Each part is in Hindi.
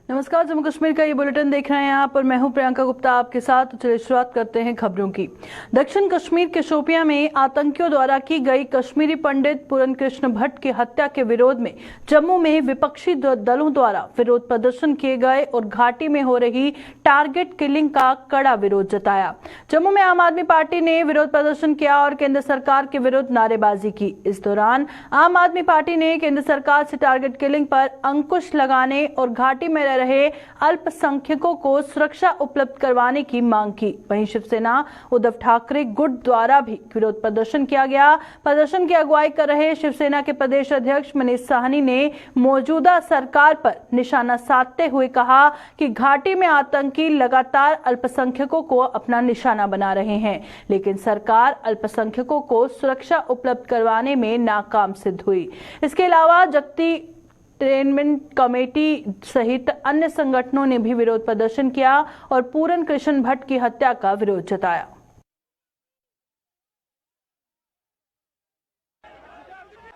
नमस्कार, जम्मू कश्मीर का ये बुलेटिन देख रहे हैं आप और मैं हूं प्रियंका गुप्ता आपके साथ। तो चलिए शुरुआत करते हैं खबरों की। दक्षिण कश्मीर के शोपियां में आतंकियों द्वारा की गई कश्मीरी पंडित पूरन कृष्ण भट्ट की हत्या के विरोध में जम्मू में विपक्षी दलों द्वारा विरोध प्रदर्शन किए गए और घाटी में हो रही टारगेट किलिंग का कड़ा विरोध जताया। जम्मू में आम आदमी पार्टी ने विरोध प्रदर्शन किया और केंद्र सरकार के विरुद्ध नारेबाजी की। इस दौरान आम आदमी पार्टी ने केंद्र सरकार से टारगेट किलिंग पर अंकुश लगाने और घाटी में रहे अल्पसंख्यकों को सुरक्षा उपलब्ध करवाने की मांग की। वहीं शिवसेना उद्धव ठाकरे गुट द्वारा भी विरोध प्रदर्शन किया गया। प्रदर्शन की अगुवाई कर रहे शिवसेना के प्रदेश अध्यक्ष मनीष साहनी ने मौजूदा सरकार पर निशाना साधते हुए कहा कि घाटी में आतंकी लगातार अल्पसंख्यकों को अपना निशाना बना रहे हैं, लेकिन सरकार अल्पसंख्यकों को सुरक्षा उपलब्ध करवाने में नाकाम सिद्ध हुई। इसके अलावा जगती एंटरटेनमेंट कमेटी सहित अन्य संगठनों ने भी विरोध प्रदर्शन किया और पूरन कृष्ण भट्ट की हत्या का विरोध जताया।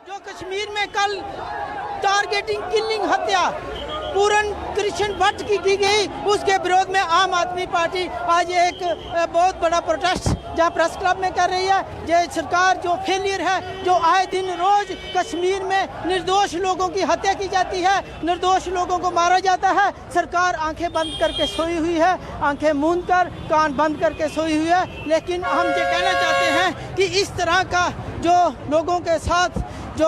जो कश्मीर में कल टारगेटिंग किलिंग हत्या पूरन कृष्ण भट्ट की गई, उसके विरोध में आम आदमी पार्टी आज एक बहुत बड़ा प्रोटेस्ट जहां प्रेस क्लब में कर रही है। ये सरकार जो फेलियर है, जो आए दिन रोज कश्मीर में निर्दोष लोगों की हत्या की जाती है, निर्दोष लोगों को मारा जाता है, सरकार आंखें बंद करके सोई हुई है, आंखें मूंद कर कान बंद करके सोई हुई है। लेकिन हम ये कहना चाहते हैं कि इस तरह का जो लोगों के साथ जो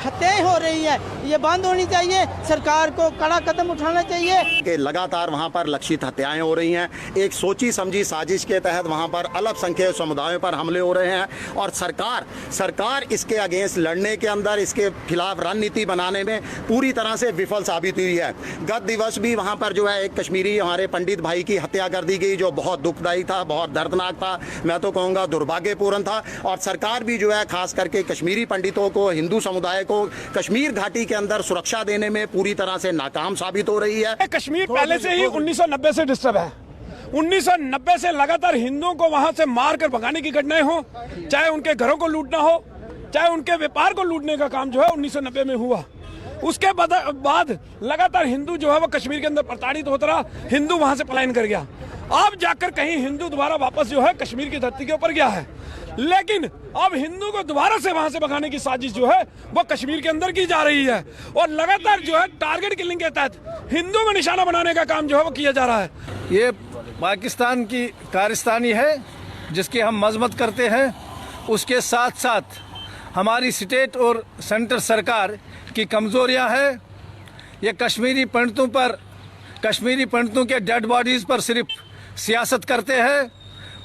हत्याएं हो रही है ये बंद होनी चाहिए। सरकार को कड़ा कदम उठाना चाहिए कि लगातार वहां पर लक्षित हत्याएं हो रही हैं। एक सोची समझी साजिश के तहत वहां पर अल्पसंख्यक समुदायों पर हमले हो रहे हैं और सरकार इसके अगेंस्ट लड़ने के अंदर, इसके खिलाफ रणनीति बनाने में पूरी तरह से विफल साबित हुई है। गत दिवस भी वहां पर जो है एक कश्मीरी हमारे पंडित भाई की हत्या कर दी गई, जो बहुत दुखदायी था, बहुत दर्दनाक था, मैं तो कहूँगा दुर्भाग्यपूर्ण था। और सरकार भी जो है खास करके कश्मीरी पंडितों को, हिंदू समुदाय को कश्मीर घाटी के अंदर सुरक्षा देने में पूरी तरह से नाकाम साबित हो रही है। कश्मीर पहले से ही 1990 से डिस्टर्ब है। 1990 से लगातार हिंदुओं को वहां से मार कर भगाने की घटनाएं हो, चाहे उनके घरों को लूटना हो, चाहे उनके व्यापार को लूटने का काम जो है 1990 में हुआ। उसके बाद लगातार हिंदू जो है वो कश्मीर के अंदर प्रताड़ित होता रहा, हिंदू वहां से पलायन कर गया। अब जाकर कहीं हिंदू दोबारा वापस जो है कश्मीर की धरती के ऊपर गया है, लेकिन अब हिंदू को दोबारा से वहां से भगाने की साजिश जो है वो कश्मीर के अंदर की जा रही है और लगातार जो है टारगेट किलिंग के तहत हिंदू को निशाना बनाने का काम जो है वो किया जा रहा है। ये पाकिस्तान की कारस्तानी है जिसकी हम मजम्मत करते हैं। उसके साथ साथ हमारी स्टेट और सेंट्रल सरकार की कमजोरियां हैं। ये कश्मीरी पंडितों के डेड बॉडीज पर सिर्फ सियासत करते हैं,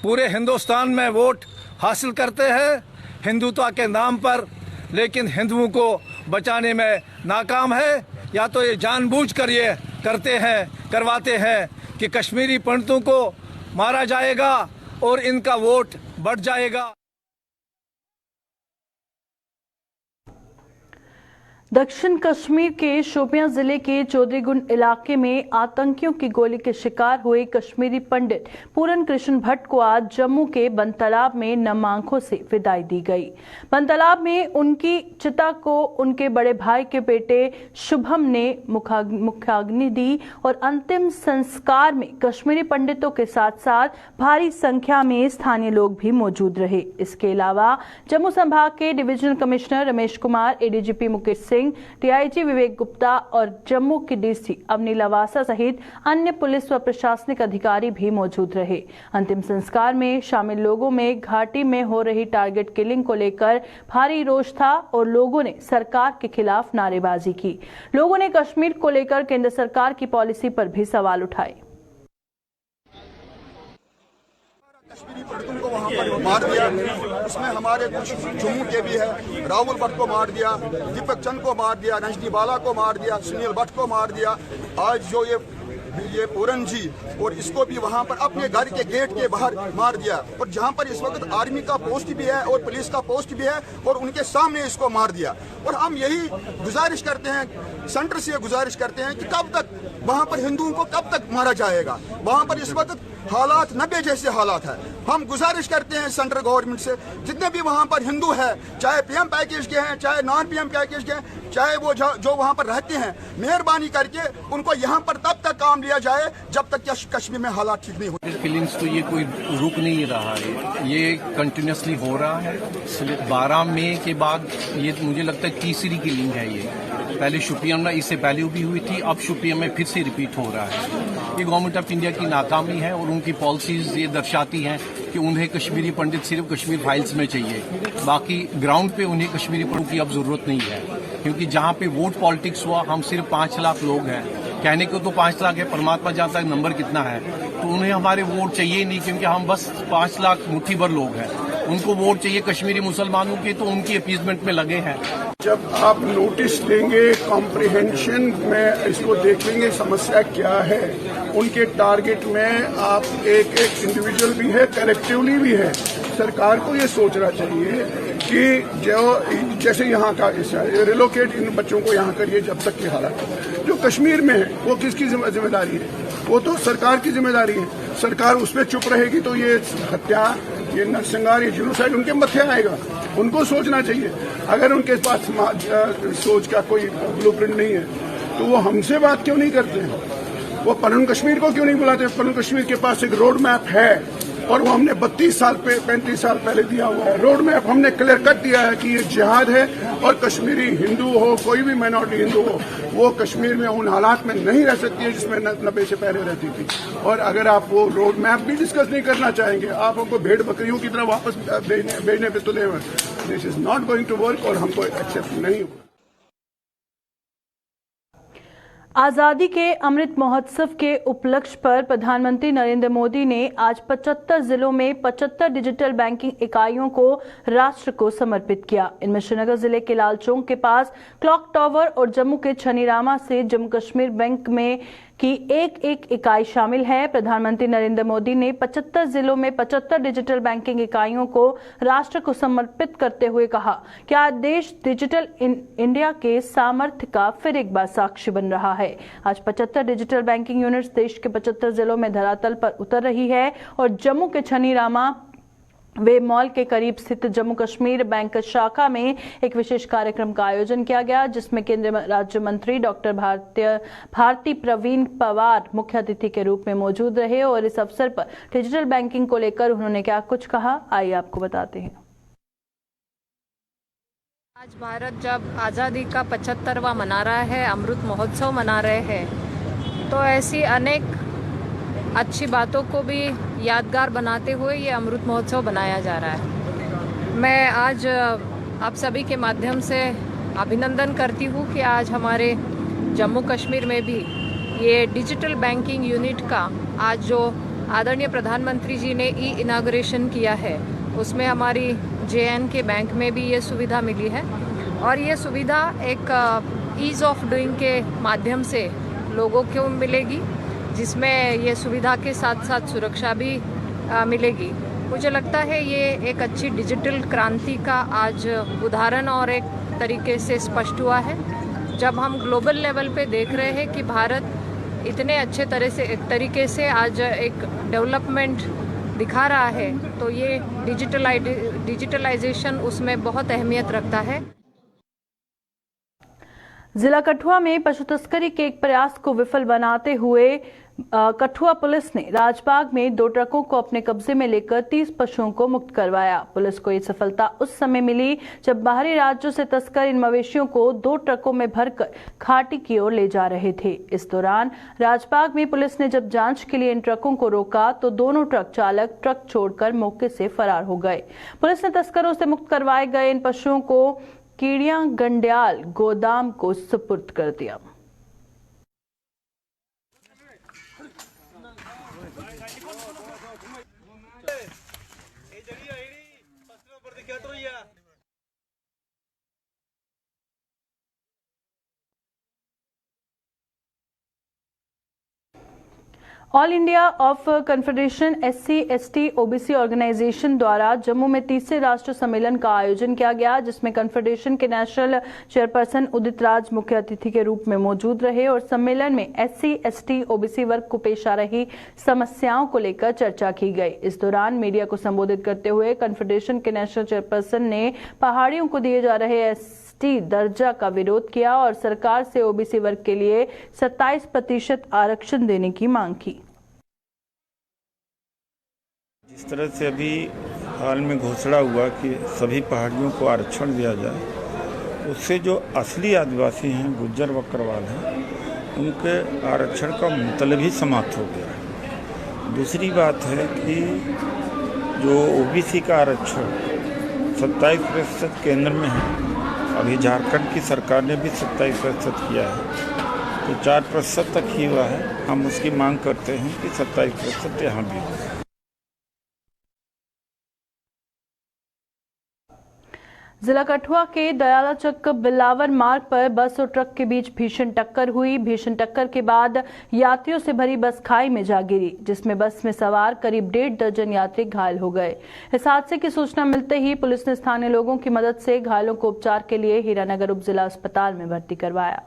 पूरे हिंदुस्तान में वोट हासिल करते हैं हिंदुत्व के नाम पर, लेकिन हिंदुओं को बचाने में नाकाम है। या तो ये जानबूझकर ये करवाते हैं कि कश्मीरी पंडितों को मारा जाएगा और इनका वोट बढ़ जाएगा। दक्षिण कश्मीर के शोपियां जिले के चौधरीगुंड इलाके में आतंकियों की गोली के शिकार हुए कश्मीरी पंडित पूरन कृष्ण भट्ट को आज जम्मू के बनतालाब में नम आंखों से विदाई दी गई। बनतालाब में उनकी चिता को उनके बड़े भाई के बेटे शुभम ने मुखाग्नि दी और अंतिम संस्कार में कश्मीरी पंडितों के साथ साथ भारी संख्या में स्थानीय लोग भी मौजूद रहे। इसके अलावा जम्मू संभाग के divisional commissioner Ramesh Kumar, ADGP Mukesh Singh, DIG Vivek Gupta और जम्मू की डीसी अवनी लवासा सहित अन्य पुलिस व प्रशासनिक अधिकारी भी मौजूद रहे। अंतिम संस्कार में शामिल लोगों में घाटी में हो रही टारगेट किलिंग को लेकर भारी रोष था और लोगों ने सरकार के खिलाफ नारेबाजी की। लोगों ने कश्मीर को लेकर केंद्र सरकार की पॉलिसी पर भी सवाल उठाए। कश्मीरी पंडितों को वहाँ पर मार दिया, उसमें हमारे कुछ जम्मू के भी है, राहुल भट्ट को मार दिया, दीपक चंद को मार दिया, रजनी बाला को मार दिया, सुनील भट्ट को मार दिया। आज जो ये पूरन जी और इसको भी वहाँ पर अपने घर के गेट के बाहर मार दिया और जहाँ पर इस वक्त आर्मी का पोस्ट भी है और पुलिस का पोस्ट भी है और उनके सामने इसको मार दिया। और हम यही गुजारिश करते हैं, सेंटर से गुजारिश करते हैं कि कब तक वहाँ पर हिंदुओं को कब तक मारा जाएगा। वहाँ पर इस वक्त हालात 90 जैसे हालात है। हम गुजारिश करते हैं सेंट्रल गवर्नमेंट से, जितने भी वहाँ पर हिंदू है, चाहे पीएम पैकेज के हैं, चाहे नॉन पीएम पैकेज के हैं, चाहे वो जो वहाँ पर रहते हैं, मेहरबानी करके उनको यहाँ पर तब तक काम लिया जाए जब तक कश्मीर में हालात ठीक नहीं होते। किलिंग्स तो ये कोई रुक नहीं रहा है, ये कंटिन्यूसली हो रहा है। 12 मई के बाद ये मुझे लगता है तीसरी किलिंग है ये। पहले शोपियां में इससे पहले भी हुई थी, अब शोपियां में फिर से रिपीट हो रहा है। ये गवर्नमेंट ऑफ इंडिया की नाकामी है और उनकी पॉलिसीज ये दर्शाती हैं कि उन्हें कश्मीरी पंडित सिर्फ कश्मीर फाइल्स में चाहिए, बाकी ग्राउंड पे उन्हें कश्मीरी पंडित की अब जरूरत नहीं है। क्योंकि जहाँ पे वोट पॉलिटिक्स हुआ, हम सिर्फ 5 लाख लोग हैं, कहने को तो 5 लाख है, परमात्मा जानता है नंबर कितना है। तो उन्हें हमारे वोट चाहिए ही नहीं, क्योंकि हम बस 5 लाख मुट्ठी भर लोग हैं। उनको वोट चाहिए कश्मीरी मुसलमानों के, तो उनकी अपीसमेंट में लगे हैं। जब आप नोटिस देंगे, कॉम्प्रिहेंशन में इसको देखेंगे समस्या क्या है, उनके टारगेट में आप एक इंडिविजुअल भी है, कलेक्टिवली भी है। सरकार को ये सोचना चाहिए कि जो जैसे यहाँ का रिलोकेट इन बच्चों को यहाँ करिए जब तक की हालत जो कश्मीर में है वो किसकी जिम्मेदारी है? वो तो सरकार की जिम्मेदारी है। सरकार उस पर चुप रहेगी तो ये हत्या, ये नरसंहार, ये जीनोसाइड उनके मत्थे आएगा। उनको सोचना चाहिए। अगर उनके पास सोच का कोई ब्लूप्रिंट नहीं है तो वो हमसे बात क्यों नहीं करते हैं? वो परम कश्मीर को क्यों नहीं बुलाते? परम कश्मीर के पास एक रोड मैप है और वो हमने 35 साल पहले दिया हुआ है। रोड मैप हमने क्लियर कट दिया है कि ये जिहाद है और कश्मीरी हिंदू हो, कोई भी माइनॉरिटी हिंदू हो, वो कश्मीर में उन हालात में नहीं रह सकती है जिसमें 90 से पहले रहती थी। और अगर आप वो रोड मैप भी डिस्कस नहीं करना चाहेंगे, आप हमको भेड़ बकरियों की तरह वापस भेजने पे तुले हुए, this is not going to work और हमको एक्सेप्ट नहीं होगा। आजादी के अमृत महोत्सव के उपलक्ष्य पर प्रधानमंत्री नरेंद्र मोदी ने आज 75 जिलों में 75 डिजिटल बैंकिंग इकाइयों को राष्ट्र को समर्पित किया। इनमें श्रीनगर जिले के लाल चौक के पास क्लॉक टावर और जम्मू के छनीरामा से जम्मू कश्मीर बैंक में की एक इकाई शामिल है। प्रधानमंत्री नरेंद्र मोदी ने 75 जिलों में 75 डिजिटल बैंकिंग इकाइयों को राष्ट्र को समर्पित करते हुए कहा कि आज देश डिजिटल इंडिया के सामर्थ्य का फिर एक बार साक्षी बन रहा है। आज 75 डिजिटल बैंकिंग यूनिट्स देश के 75 जिलों में धरातल पर उतर रही है और जम्मू के छनीरामा वे मॉल के करीब स्थित जम्मू कश्मीर बैंक शाखा में एक विशेष कार्यक्रम का आयोजन किया गया, जिसमें केंद्रीय राज्य मंत्री डॉक्टर भारती प्रवीण पवार मुख्य अतिथि के रूप में मौजूद रहे और इस अवसर पर डिजिटल बैंकिंग को लेकर उन्होंने क्या कुछ कहा, आइए आपको बताते हैं। आज भारत जब आज़ादी का 75वां मना रहा है, अमृत महोत्सव मना रहे हैं, तो ऐसी अनेक अच्छी बातों को भी यादगार बनाते हुए ये अमृत महोत्सव बनाया जा रहा है। मैं आज आप सभी के माध्यम से अभिनंदन करती हूँ कि आज हमारे जम्मू कश्मीर में भी ये डिजिटल बैंकिंग यूनिट का आज जो आदरणीय प्रधानमंत्री जी ने इनागुरेशन किया है, उसमें हमारी JNK बैंक में भी ये सुविधा मिली है। और ये सुविधा एक ईज़ ऑफ डूइंग के माध्यम से लोगों को मिलेगी, जिसमें ये सुविधा के साथ साथ सुरक्षा भी मिलेगी। मुझे लगता है ये एक अच्छी डिजिटल क्रांति का आज उदाहरण और एक तरीके से स्पष्ट हुआ है। जब हम ग्लोबल लेवल पे देख रहे हैं कि भारत इतने अच्छे तरीके से आज एक डेवलपमेंट दिखा रहा है, तो ये डिजिटलाइजेशन उसमें बहुत अहमियत रखता है। जिला कठुआ में पशु तस्करी के एक प्रयास को विफल बनाते हुए कठुआ पुलिस ने राजबाग में 2 ट्रकों को अपने कब्जे में लेकर 30 पशुओं को मुक्त करवाया। पुलिस को ये सफलता उस समय मिली जब बाहरी राज्यों से तस्कर इन मवेशियों को 2 ट्रकों में भरकर घाटी की ओर ले जा रहे थे। इस दौरान राजबाग में पुलिस ने जब जांच के लिए इन ट्रकों को रोका तो दोनों ट्रक चालक ट्रक छोड़कर मौके से फरार हो गए। पुलिस ने तस्करों से मुक्त करवाए गए इन पशुओं को कीड़िया गंड्याल गोदाम को सुपुर्द कर दिया। All India of confederation SC ST OBC organisation द्वारा जम्मू में तीसरे राष्ट्रीय सम्मेलन का आयोजन किया गया, जिसमें कन्फेडरेशन के नेशनल चेयरपर्सन उदित राज मुख्य अतिथि के रूप में मौजूद रहे और सम्मेलन में SC ST OBC वर्ग को पेश आ रही समस्याओं को लेकर चर्चा की गई। इस दौरान मीडिया को संबोधित करते हुए कन्फेडरेशन के नेशनल चेयरपर्सन ने पहाड़ियों को दिए जा रहे ST दर्जा का विरोध किया और सरकार से OBC वर्ग के लिए 27% आरक्षण देने की मांग की। जिस तरह से अभी हाल में घोषणा हुआ कि सभी पहाड़ियों को आरक्षण दिया जाए, उससे जो असली आदिवासी हैं, गुज्जर बकरवाल हैं, उनके आरक्षण का मतलब ही समाप्त हो गया है। दूसरी बात है कि जो OBC का आरक्षण 27% केंद्र में है, अभी झारखंड की सरकार ने भी 27% किया है, तो 4% तक ही हुआ है। हम उसकी मांग करते हैं कि 27% यहाँ भी हो। जिला कठुआ के दयाला चक बिलावर मार्ग पर बस और ट्रक के बीच भीषण टक्कर हुई। भीषण टक्कर के बाद यात्रियों से भरी बस खाई में जा गिरी, जिसमें बस में सवार करीब 1.5 दर्जन यात्री घायल हो गए। इस हादसे की सूचना मिलते ही पुलिस ने स्थानीय लोगों की मदद से घायलों को उपचार के लिए हीरानगर उप जिला अस्पताल में भर्ती करवाया।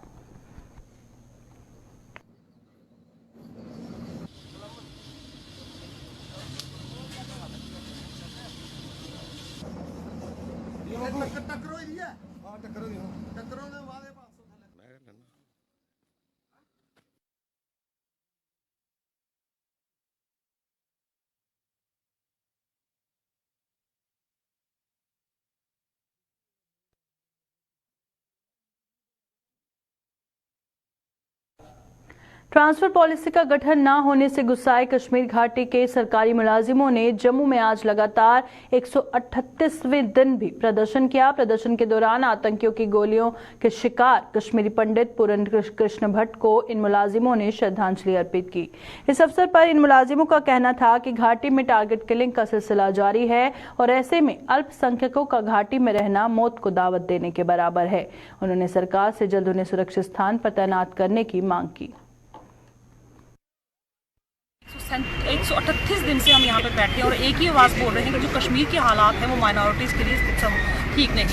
ट्रांसफर पॉलिसी का गठन न होने से गुस्साए कश्मीर घाटी के सरकारी मुलाजिमों ने जम्मू में आज लगातार 138वें दिन भी प्रदर्शन किया। प्रदर्शन के दौरान आतंकियों की गोलियों के शिकार कश्मीरी पंडित पूरन कृष्ण भट्ट को इन मुलाजिमों ने श्रद्धांजलि अर्पित की। इस अवसर पर इन मुलाजिमों का कहना था कि घाटी में टारगेट किलिंग का सिलसिला जारी है और ऐसे में अल्पसंख्यकों का घाटी में रहना मौत को दावत देने के बराबर है। उन्होंने सरकार से जल्द उन्हें सुरक्षित स्थान पर तैनात करने की मांग की। 138 दिन से हम यहाँ पे बैठे हैं और एक ही आवाज़ बोल रहे हैं कि जो कश्मीर के हालात हैं वो माइनॉरिटीज़ के लिए ठीक नहीं।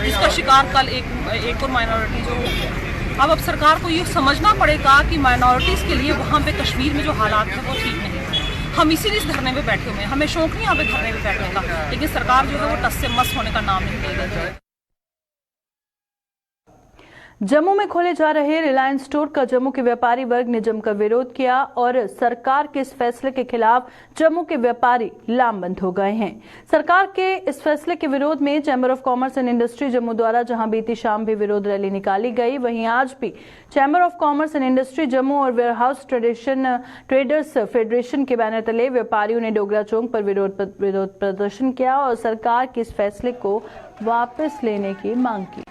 इसका शिकार कल एक और माइनॉरिटी जो हो गया। अब सरकार को ये समझना पड़ेगा कि माइनॉरिटीज़ के लिए वहाँ पे कश्मीर में जो हालात हैं वो ठीक नहीं। हम इसीलिए इस धरने पे बैठे हुए हैं। हमें शौक नहीं यहाँ पे धरने पे बैठने का, लेकिन सरकार जो है वो टस से मस होने का नाम नहीं ले रही है। जम्मू में खोले जा रहे रिलायंस स्टोर का जम्मू के व्यापारी वर्ग ने जमकर विरोध किया और सरकार के इस फैसले के खिलाफ जम्मू के व्यापारी लामबंद हो गए हैं। सरकार के इस फैसले के विरोध में chamber of commerce and industry Jammu द्वारा जहां बीती शाम भी विरोध रैली निकाली गई, वहीं आज भी chamber of commerce and industry Jammu और वेयरहाउस ट्रेडर्स फेडरेशन के बैनर तले व्यापारियों ने डोगरा चौक पर विरोध प्रदर्शन किया और सरकार के इस फैसले को वापस लेने की मांग की।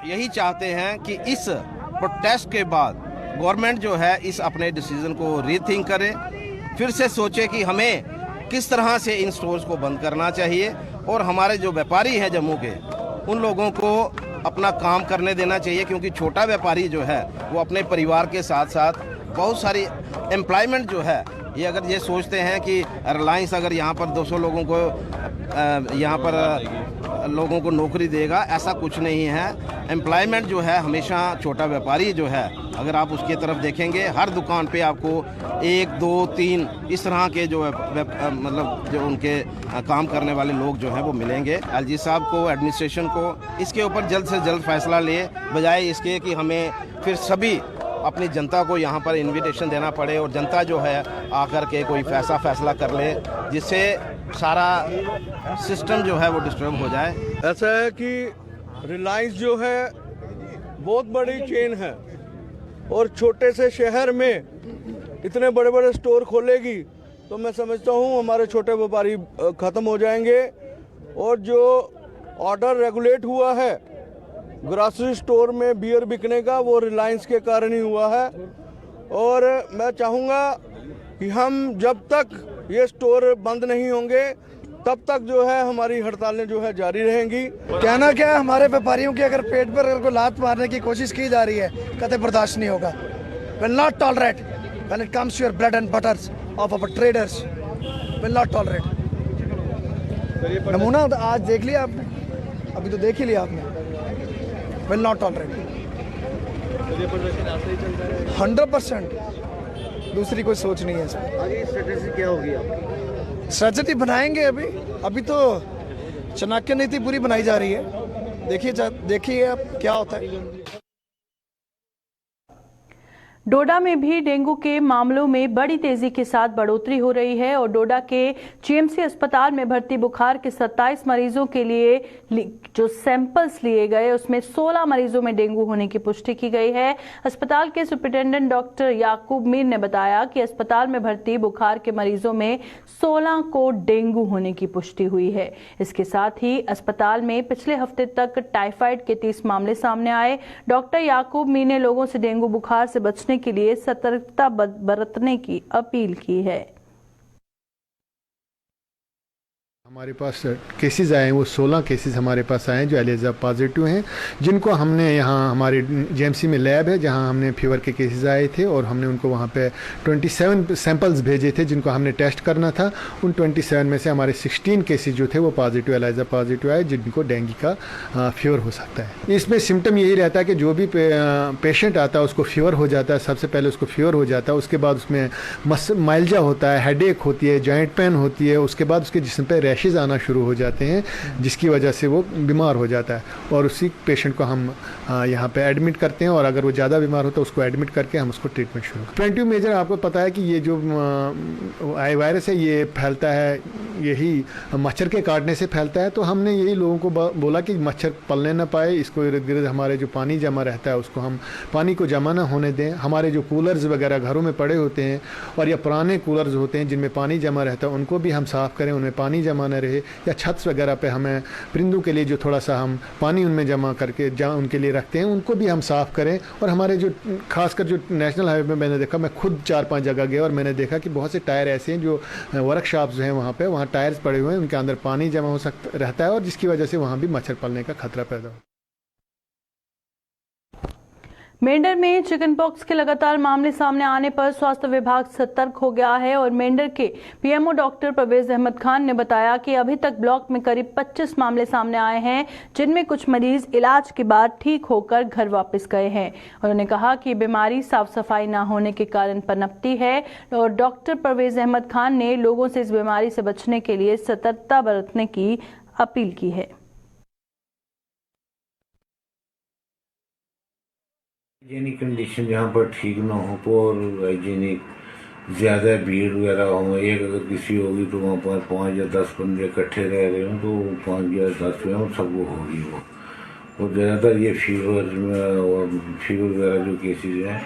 यही चाहते हैं कि इस प्रोटेस्ट के बाद गवर्नमेंट जो है इस अपने डिसीजन को रीथिंक करे, फिर से सोचे कि हमें किस तरह से इन स्टोर्स को बंद करना चाहिए और हमारे जो व्यापारी हैं जम्मू के उन लोगों को अपना काम करने देना चाहिए, क्योंकि छोटा व्यापारी जो है वो अपने परिवार के साथ साथ बहुत सारी एम्प्लॉयमेंट जो है ये अगर ये सोचते हैं कि रिलायंस अगर यहाँ पर 200 लोगों को यहाँ पर लोगों को नौकरी देगा, ऐसा कुछ नहीं है। एम्प्लॉयमेंट जो है हमेशा छोटा व्यापारी जो है अगर आप उसकी तरफ देखेंगे हर दुकान पे आपको 1, 2, 3 इस तरह के जो मतलब जो उनके काम करने वाले लोग जो हैं वो मिलेंगे। LG साहब को, एडमिनिस्ट्रेशन को इसके ऊपर जल्द से जल्द फैसला ले, बजाय इसके कि हमें फिर सभी अपनी जनता को यहाँ पर इनविटेशन देना पड़े और जनता जो है आकर के कोई फैसला कर ले, जिससे सारा सिस्टम जो है वो डिस्टर्ब हो जाए। ऐसा है कि रिलायंस जो है बहुत बड़ी चेन है और छोटे से शहर में इतने बड़े बड़े स्टोर खोलेगी तो मैं समझता हूँ हमारे छोटे व्यापारी ख़त्म हो जाएंगे। और जो ऑर्डर रेगुलेट हुआ है ग्रॉसरी स्टोर में बियर बिकने का, वो रिलायंस के कारण ही हुआ है। और मैं चाहूँगा कि हम जब तक ये स्टोर बंद नहीं होंगे तब तक जो है हमारी हड़तालें जो है जारी रहेंगी। कहना क्या है, हमारे व्यापारियों की अगर पेट पर अगर कोई लात मारने की कोशिश की जा रही है, कतई बर्दाश्त नहीं होगा। Will not tolerate when it comes to your bread and butters of our traders, will not tolerate. नमूना आज देख लिया आपने, अभी तो देख ही लिया आपने। विल नॉट टॉलरेट 100%, दूसरी कोई सोच नहीं है इसमें। आगे स्ट्रेटेजी क्या होगी आपकी? स्ट्रेटेजी बनाएंगे अभी तो चाणक्य नीति पूरी बनाई जा रही है। देखिए अब क्या होता है। डोडा में भी डेंगू के मामलों में बड़ी तेजी के साथ बढ़ोतरी हो रही है और डोडा के जीएमसी अस्पताल में भर्ती बुखार के 27 मरीजों के लिए जो सैंपल्स लिए गए उसमें 16 मरीजों में डेंगू होने की पुष्टि की गई है। अस्पताल के सुपरिटेंडेंट डॉक्टर याकूब मीर ने बताया कि अस्पताल में भर्ती बुखार के मरीजों में 16 को डेंगू होने की पुष्टि हुई है। इसके साथ ही अस्पताल में पिछले हफ्ते तक टाइफाइड के 30 मामले सामने आए। डॉक्टर याकूब मीर ने लोगों से डेंगू बुखार से बचने के लिए सतर्कता बरतने की अपील की है। हमारे पास केसेस आए हैं, वो 16 केसेस हमारे पास आए हैं जो एलिजा पॉजिटिव हैं, जिनको हमने यहाँ हमारे जीएमसी में लैब है जहाँ हमने फीवर के केसेस आए थे और हमने उनको वहाँ पे 27 सैंपल्स भेजे थे जिनको हमने टेस्ट करना था। उन 27 में से हमारे 16 केसेस जो थे वो पॉजिटिव एलिजा पॉजिटिव आए जिनको डेंगू का फीवर हो सकता है। इसमें सिम्टम यही रहता है कि जो भी पेशेंट आता है उसको फीवर हो जाता है, सबसे पहले उसको फीवर हो जाता है, उसके बाद उसमें माइल्जा होता है, हेडेक होती है, जॉइंट पेन होती है, उसके बाद उसके जिस्म पर रैशेज आना शुरू हो जाते हैं जिसकी वजह से वो बीमार हो जाता है और उसी पेशेंट को हम यहाँ पे एडमिट करते हैं और अगर वो ज़्यादा बीमार होता है उसको एडमिट करके हम उसको ट्रीटमेंट शुरू करते हैं। प्रिवेंटिव मेजर आपको पता है कि ये जो वायरस है ये फैलता है यही मच्छर के काटने से फैलता है। तो हमने यही लोगों को बोला कि मच्छर पलने ना पाए, इसको इर्द गिर्द हमारे जो पानी जमा रहता है उसको हम पानी को जमा ना होने दें। हमारे जो कूलर्स वगैरह घरों में पड़े होते हैं और या पुराने कूलर्स होते हैं जिनमें पानी जमा रहता है उनको भी हम साफ़ करें, उनमें पानी जमा न रहे। या छत वगैरह पे हमें परिंदों के लिए जो थोड़ा सा हम पानी उनमें जमा करके जहाँ उनके लिए रखते हैं उनको भी हम साफ़ करें। और हमारे जो खासकर जो नेशनल हाईवे में मैंने देखा, मैं खुद 4-5 जगह गया और मैंने देखा कि बहुत से टायर ऐसे हैं जो वर्कशॉप्स हैं वहाँ पे, वहाँ टायर्स पड़े हुए हैं, उनके अंदर पानी जमा हो सकता रहता है और जिसकी वजह से वहाँ भी मच्छर पलने का खतरा पैदा हो। मेंढर में चिकन पॉक्स के लगातार मामले सामने आने पर स्वास्थ्य विभाग सतर्क हो गया है और मेंढर के पीएमओ डॉक्टर परवेज अहमद खान ने बताया कि अभी तक ब्लॉक में करीब 25 मामले सामने आए हैं जिनमें कुछ मरीज इलाज के बाद ठीक होकर घर वापस गए हैं। उन्होंने कहा कि बीमारी साफ सफाई न होने के कारण पनपती है और डॉक्टर परवेज अहमद खान ने लोगों से इस बीमारी से बचने के लिए सतर्कता बरतने की अपील की है। हाइजीनिक कंडीशन जहाँ पर ठीक ना हो, पोर हाइजीनिक, ज़्यादा भीड़ वगैरह हो, एक अगर किसी होगी तो वहाँ पर 5 या 10 बंदे इकट्ठे रह रहे हों तो 5 या 10 में सबको होगी वो। और ज़्यादातर ये फीवर वगैरह जो केसेस हैं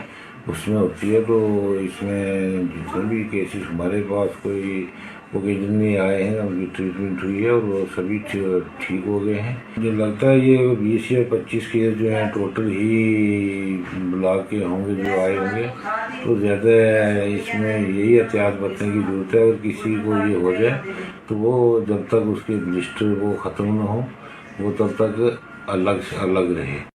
उसमें होती है। तो इसमें जितने भी केसेस हमारे पास कोई ओकेजनली आए हैं उनकी ट्रीटमेंट हुई है और वो सभी ठीक हो गए हैं। मुझे लगता है ये 20 या 25 केस जो हैं टोटल ही ब्लॉक के होंगे जो आए होंगे। तो ज़्यादा इसमें यही एहतियात बरतने की ज़रूरत है। अगर किसी को ये हो जाए तो वो जब तक उसके ब्लिस्टर वो ख़त्म ना हो वो तब तक अलग से अलग रहे।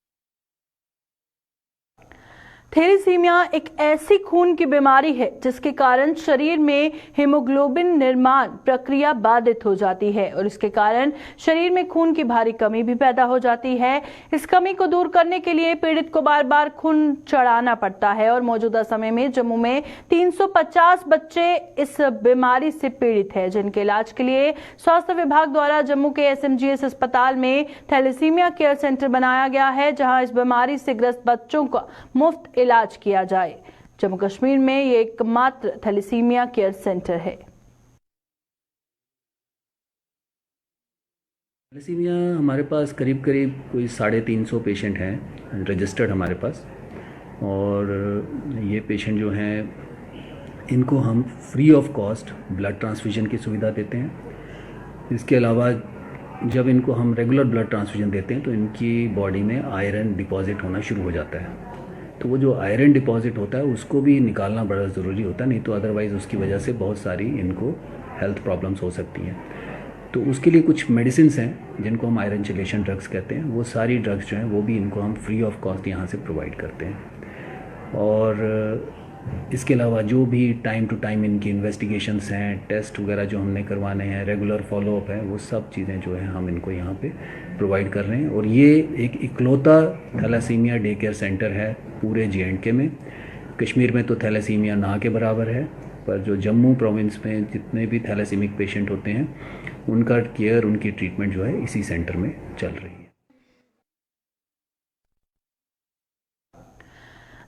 थैलेसीमिया एक ऐसी खून की बीमारी है जिसके कारण शरीर में हीमोग्लोबिन निर्माण प्रक्रिया बाधित हो जाती है और इसके कारण शरीर में खून की भारी कमी भी पैदा हो जाती है। इस कमी को दूर करने के लिए पीड़ित को बार बार खून चढ़ाना पड़ता है और मौजूदा समय में जम्मू में 350 बच्चे इस बीमारी से पीड़ित हैं जिनके इलाज के लिए स्वास्थ्य विभाग द्वारा जम्मू के एसएमजीएस अस्पताल में थैलेसीमिया केयर सेंटर बनाया गया है जहां इस बीमारी से ग्रस्त बच्चों का मुफ्त इलाज किया जाए। जम्मू कश्मीर में ये एकमात्र थैलेसीमिया केयर सेंटर है। थैलेसीमिया हमारे पास करीब कोई 350 पेशेंट हैं रजिस्टर्ड हमारे पास और ये पेशेंट जो हैं इनको हम free of cost blood transfusion की सुविधा देते हैं। इसके अलावा जब इनको हम रेगुलर ब्लड ट्रांसफ्यूजन देते हैं तो इनकी बॉडी में आयरन डिपॉजिट होना शुरू हो जाता है। तो वो जो आयरन डिपॉजिट होता है उसको भी निकालना बड़ा ज़रूरी होता है, नहीं तो अदरवाइज़ उसकी वजह से बहुत सारी इनको हेल्थ प्रॉब्लम्स हो सकती हैं। तो उसके लिए कुछ मेडिसिन्स हैं जिनको हम आयरन चिलेशन ड्रग्स कहते हैं, वो सारी ड्रग्स जो हैं वो भी इनको हम फ्री ऑफ कॉस्ट यहाँ से प्रोवाइड करते हैं। और इसके अलावा जो भी टाइम टू टाइम इनकी इन्वेस्टिगेशंस हैं, टेस्ट वगैरह जो हमने करवाने हैं, रेगुलर फॉलोअप है, वो सब चीज़ें जो हैं हम इनको यहाँ पे प्रोवाइड कर रहे हैं। और ये एक इकलौता थैलेसीमिया डे केयर सेंटर है पूरे J&K में। कश्मीर में तो थैलेसीमिया ना के बराबर है, पर जो जम्मू प्रोविंस में जितने भी थैलेसीमिक पेशेंट होते हैं उनका केयर, उनकी ट्रीटमेंट जो है इसी सेंटर में चल रही है।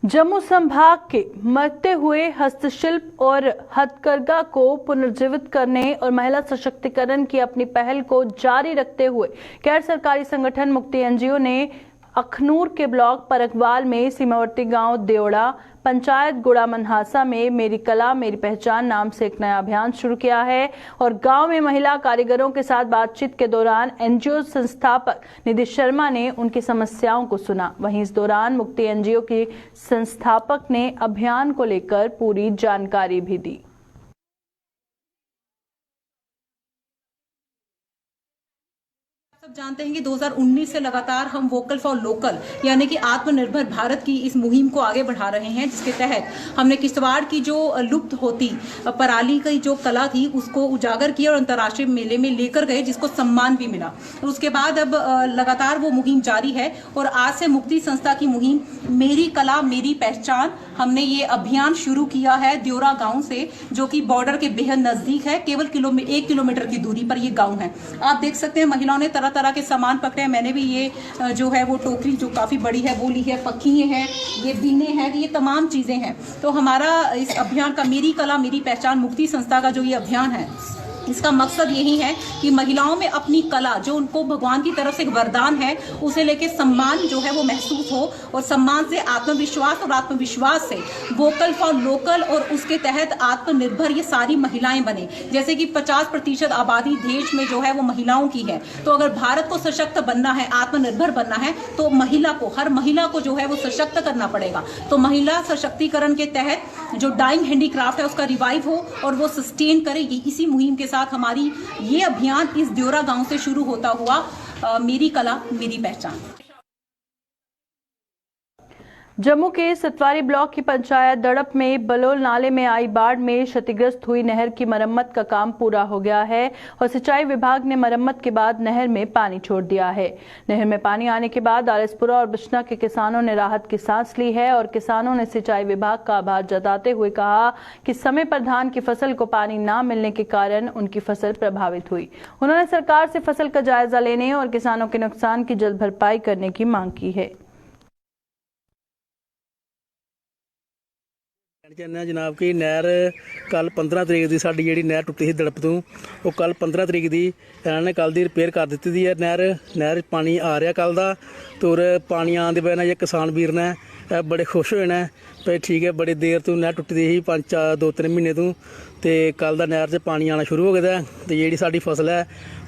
जम्मू संभाग के मरते हुए हस्तशिल्प और हथकरघा को पुनर्जीवित करने और महिला सशक्तिकरण की अपनी पहल को जारी रखते हुए गैर सरकारी संगठन मुक्ति NGO ने अखनूर के ब्लॉक परकवाल में सीमावर्ती गांव देवड़ा पंचायत गुड़ा मनहासा में मेरी कला मेरी पहचान नाम से एक नया अभियान शुरू किया है। और गांव में महिला कारीगरों के साथ बातचीत के दौरान NGO संस्थापक निधि शर्मा ने उनकी समस्याओं को सुना। वहीं इस दौरान मुक्ति NGO की संस्थापक ने अभियान को लेकर पूरी जानकारी भी दी। सब जानते हैं कि 2019 से लगातार हम वोकल फॉर लोकल यानी कि आत्मनिर्भर भारत की इस मुहिम को आगे बढ़ा रहे हैं, जिसके तहत हमने किश्तवाड़ की जो लुप्त होती पराली की जो कला थी उसको उजागर किया और अंतर्राष्ट्रीय मेले में लेकर गए, जिसको सम्मान भी मिला। और उसके बाद अब लगातार वो मुहिम जारी है और आज से मुक्ति संस्था की मुहिम मेरी कला मेरी पहचान, हमने ये अभियान शुरू किया है देवरा गांव से, जो कि बॉर्डर के बेहद नजदीक है। केवल 1 किलोमीटर की दूरी पर ये गांव है। आप देख सकते हैं महिलाओं ने तरह तरह के सामान पकड़े हैं। मैंने भी ये जो है वो टोकरी जो काफी बड़ी है वो ली है, पक्की है, ये बीने हैं, ये तमाम चीजें हैं। तो हमारा इस अभियान का मेरी कला मेरी पहचान मुक्ति संस्था का जो ये अभियान है, इसका मकसद यही है कि महिलाओं में अपनी कला जो उनको भगवान की तरफ से एक वरदान है उसे लेके सम्मान जो है वो महसूस हो, और सम्मान से आत्मविश्वास, और आत्मविश्वास से वोकल फॉर लोकल, और उसके तहत आत्मनिर्भर ये सारी महिलाएं बने। जैसे कि 50% आबादी देश में जो है वो महिलाओं की है। तो अगर भारत को सशक्त बनना है, आत्मनिर्भर बनना है, तो महिला को, हर महिला को जो है वो सशक्त करना पड़ेगा। तो महिला सशक्तिकरण के तहत जो डाइंग हैंडीक्राफ्ट है उसका रिवाइव हो और वो सस्टेन करे। इसी मुहिम के साथ हमारी ये अभियान इस देवरा गांव से शुरू होता हुआ मेरी कला मेरी पहचान। जम्मू के सतवारी ब्लॉक की पंचायत दड़प में बलोल नाले में आई बाढ़ में क्षतिग्रस्त हुई नहर की मरम्मत का काम पूरा हो गया है और सिंचाई विभाग ने मरम्मत के बाद नहर में पानी छोड़ दिया है। नहर में पानी आने के बाद आरएसपुरा और बिश्ना के किसानों ने राहत की सांस ली है और किसानों ने सिंचाई विभाग का आभार जताते हुए कहा कि समय पर धान की फसल को पानी न मिलने के कारण उनकी फसल प्रभावित हुई। उन्होंने सरकार से फसल का जायजा लेने और किसानों के नुकसान की जल्द भरपाई करने की मांग की है। जनाब की नहर कल 15 तरीक की साड़ी जी नहर टुटी थी दड़प तो वो कल 15 तरीक की इन्होंने कल की रिपेयर कर दी थी। नहर पानी आ रहा कल का, तो पानी आने की वजह ये किसान वीर ने बड़े खुश होए ने भाई ठीक है, बड़ी देर तो नहर टुटी दी 2-3 महीने तो कल का नहर से पानी आना शुरू हो गया। तो जी साड़ी फसल है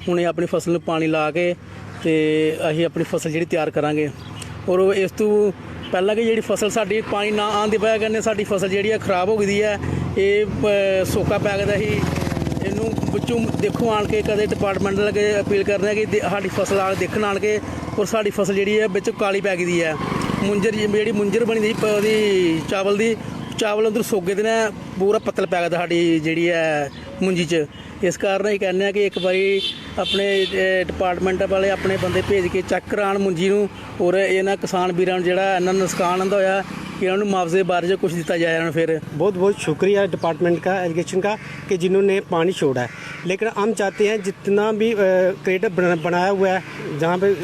हूँ अपनी फसल में पानी ला के असीं अपनी फसल जी तैयार करांगे। और इस तो पहला कि जी फसल साड़ी पानी ना आने की वजह कन्नै साड़ी फसल जी खराब हो गई है। ये सोका पै गया ही, इनू बच्चों देखो आन के कदे डिपार्टमेंट लगे अपील करने कि साड़ी फसल आन देखन आन के, और साड़ी फसल जी बिच काली पै गई है। मुंजर जी मुंजर बनी थी चावल उधर सोगे दे पूरा पत्तल पै गया साड़ी जी है मुंजी च। इस कारण ही कहने कि एक बारी अपने डिपार्टमेंट वाले अपने बंदे भेज के चेक करान मुंजी नूं, और इन्हां किसान वीरां नूं जिहड़ा इन्हां नुकसान होया कि इन्होंने मुआवजे बारे कुछ दिता जाए। फिर बहुत बहुत शुक्रिया डिपार्टमेंट का, एजुकेशन का, कि जिन्होंने पानी छोड़ा है। लेकिन हम चाहते हैं जितना भी क्रेडिट बनाया हुआ है, जहाँ पे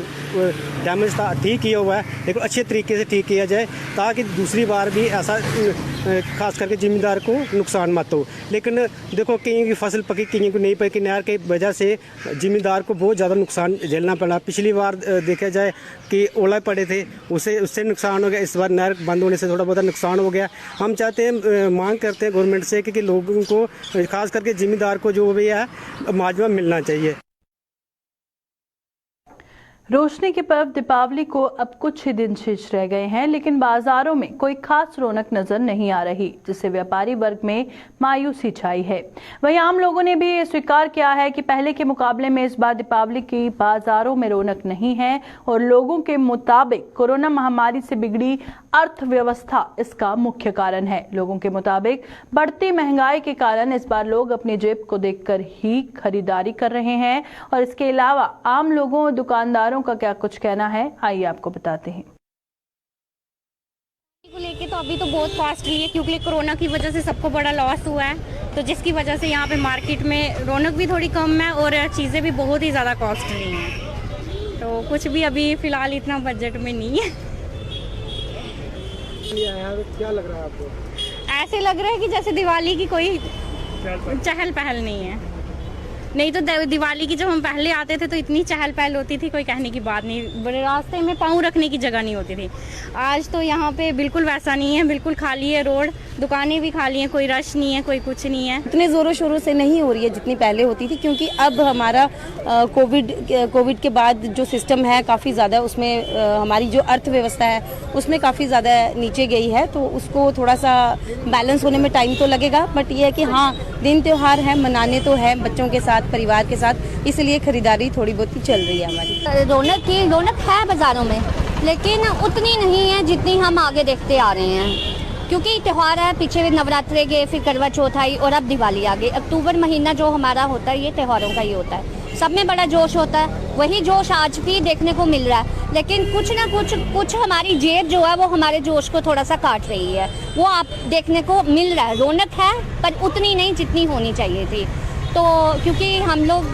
डैमेज था ठीक किया हुआ है, लेकिन अच्छे तरीके से ठीक किया जाए ताकि दूसरी बार भी ऐसा खास करके ज़िम्मेदार को नुकसान मत हो। लेकिन देखो कहीं की फसल पकी कहीं को नहीं पकी, नहर की वजह से ज़िम्मेदार को बहुत ज़्यादा नुकसान झेलना पड़ा। पिछली बार देखा जाए कि ओला पड़े थे, उससे नुकसान हो गया। इस बार नहर बंद होने से थोड़ा बहुत नुकसान हो गया। हम चाहते हैं, मांग करते हैं गवर्नमेंट से कि लोगों को खास करके ज़िम्मेदार को जो भी है मुआवजा मिलना चाहिए। रोशनी के पर्व दीपावली को अब कुछ ही दिन शेष रह गए हैं, लेकिन बाजारों में कोई खास रौनक नजर नहीं आ रही, जिससे व्यापारी वर्ग में मायूसी छाई है। वहीं आम लोगों ने भी ये स्वीकार किया है कि पहले के मुकाबले में इस बार दीपावली की बाजारों में रौनक नहीं है और लोगों के मुताबिक कोरोना महामारी से बिगड़ी अर्थव्यवस्था इसका मुख्य कारण है। लोगों के मुताबिक बढ़ती महंगाई के कारण इस बार लोग अपनी जेब को देखकर ही खरीदारी कर रहे हैं और इसके अलावा आम लोगों और दुकानदारों का क्या कुछ कहना है, आइए आपको बताते हैं। को लेके तो अभी तो बहुत कॉस्टली है, क्योंकि कोरोना की वजह से सबको बड़ा लॉस हुआ है, तो जिसकी वजह से यहाँ पे मार्केट में रौनक भी थोड़ी कम है और चीज़ें भी बहुत ही ज़्यादा कॉस्टली हैं। तो कुछ भी अभी फ़िलहाल इतना बजट में नहीं है। क्या लग रहा है आपको? ऐसे लग रहा है कि जैसे दिवाली की कोई चहल पहल नहीं है। नहीं तो दिवाली की जब हम पहले आते थे तो इतनी चहल पहल होती थी, कोई कहने की बात नहीं, बड़े रास्ते में पाँव रखने की जगह नहीं होती थी। आज तो यहाँ पे बिल्कुल वैसा नहीं है, बिल्कुल खाली है रोड, दुकानें भी खाली हैं, कोई रश नहीं है, कोई कुछ नहीं है। इतने ज़ोरों शोरों से नहीं हो रही है जितनी पहले होती थी, क्योंकि अब हमारा कोविड के बाद जो सिस्टम है काफ़ी ज़्यादा उसमें हमारी जो अर्थव्यवस्था है उसमें काफ़ी ज़्यादा नीचे गई है, तो उसको थोड़ा सा बैलेंस होने में टाइम तो लगेगा। बट ये है कि हाँ, दिन त्यौहार है, मनाने तो है बच्चों के साथ, परिवार के साथ, इसलिए खरीदारी थोड़ी बहुत ही चल रही है हमारी। रौनक है बाज़ारों में, लेकिन उतनी नहीं है जितनी हम आगे देखते आ रहे हैं, क्योंकि त्यौहार है, पीछे नवरात्रे गए, फिर करवा चौथ आई और अब दिवाली आ गई। अक्टूबर महीना जो हमारा होता है ये त्योहारों का ही होता है, सब में बड़ा जोश होता है, वही जोश आज भी देखने को मिल रहा है। लेकिन कुछ ना कुछ हमारी जेब जो है वो हमारे जोश को थोड़ा सा काट रही है, वो आप देखने को मिल रहा है। रौनक है पर उतनी नहीं जितनी होनी चाहिए थी। तो क्योंकि हम लोग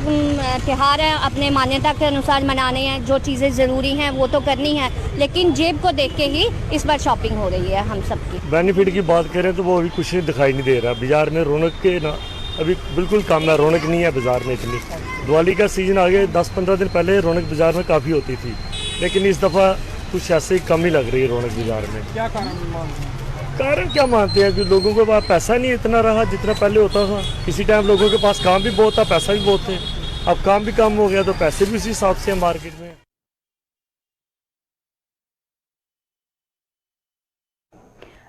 त्यौहार हैं अपने मान्यता के अनुसार मनाने हैं, जो चीज़ें ज़रूरी हैं वो तो करनी है, लेकिन जेब को देख के ही इस बार शॉपिंग हो रही है हम सबकी। बेनिफिट की बात करें तो वो अभी कुछ नहीं दिखाई नहीं दे रहा बाजार में, रौनक के ना अभी बिल्कुल कम है, रौनक नहीं है बाजार में इतनी। दिवाली का सीजन आगे 10-15 दिन पहले रौनक बाजार में काफ़ी होती थी, लेकिन इस दफ़ा कुछ ऐसे ही कम ही लग रही है रौनक बाजार में। क्या कारण क्या मानते हैं कि लोगों के पास पैसा नहीं इतना रहा जितना पहले होता था। किसी टाइम लोगों के पास काम भी बहुत था, पैसा भी बहुत थे, अब काम भी कम हो गया तो पैसे भी उसी हिसाब से मार्केट में।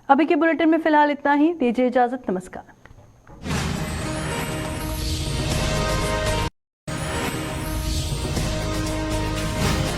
अभी के बुलेटिन में फिलहाल इतना ही, दीजिए इजाजत, नमस्कार।